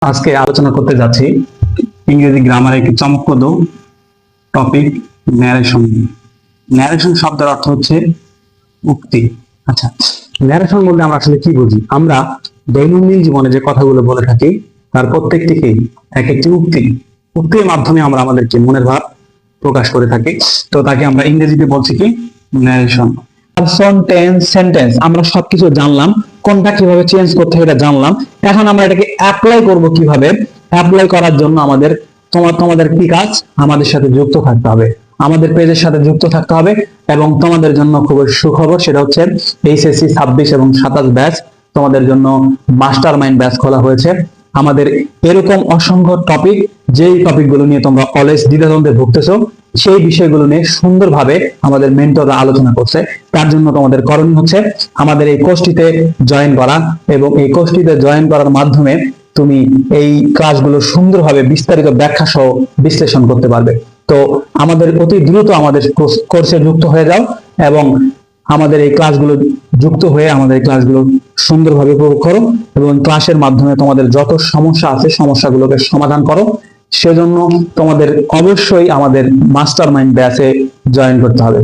আজকে আলোচনা করতে যাচ্ছি ইংরেজি গ্রামারে একটি চমকপ্রদ টপিক, ন্যারেশন। ন্যারেশন শব্দের অর্থ হচ্ছে উক্তি। আচ্ছা, ন্যারেশন বলতে আমরা আসলে কি বুঝি? আমরা দৈনন্দিন জীবনে যে কথাগুলো বলে থাকি তার প্রত্যেকটিকেই এক একটি উক্তি। উক্তির মাধ্যমে আমরা আমাদেরকে মনের ভাব প্রকাশ করে থাকি। তো তাকে আমরা ইংরেজিতে বলছি কি? ন্যারেশন। পারসন, টেন্স, সেন্টেন্স আমরা সবকিছু জানলাম, কোনটা কিভাবে চেঞ্জ করতে হয় এটা জানলাম। এখন আমরা এটাকে অ্যাপ্লাই করব কিভাবে? অ্যাপ্লাই করার জন্য তোমাদের কি কাজ? আমাদের সাথে যুক্ত থাকতে হবে, আমাদের পেজের সাথে যুক্ত থাকতে হবে। এবং তোমাদের জন্য খুবই সুখবর, সেটা হচ্ছে এইচএসসি 26 এবং 27 ব্যাচ তোমাদের জন্য মাস্টার মাইন্ড ব্যাচ খোলা হয়েছে। আমাদের এরকম অসংখ্য টপিক, যেই টপিকগুলো নিয়ে তোমরা অলওয়েজ দ্বিধাদ্বন্দ্বে ভুগতেছো, সেই বিষয়গুলো নিয়ে সুন্দরভাবে আমাদের মেন্টররা আলোচনা করছে। তার জন্য তোমাদের করণীয় হচ্ছে আমাদের এই কোর্সটিতে জয়েন করা, এবং এই কোর্সটিতে জয়েন করার মাধ্যমে তুমি এই ক্লাসগুলো সুন্দরভাবে বিস্তারিত ব্যাখ্যা সহ বিশ্লেষণ করতে পারবে। তো আমাদের অতি দ্রুত আমাদের কোর্সে যুক্ত হয়ে যাও এবং আমাদের এই ক্লাসগুলো যুক্ত হয়ে আমাদের এই ক্লাসগুলো সুন্দরভাবে উপভোগ করো, এবং ক্লাসের মাধ্যমে তোমাদের যত সমস্যা আছে সমস্যাগুলোকে সমাধান করো। সেজন্য তোমাদের অবশ্যই আমাদের মাস্টার মাইন্ড ব্যাচে জয়েন করতে হবে।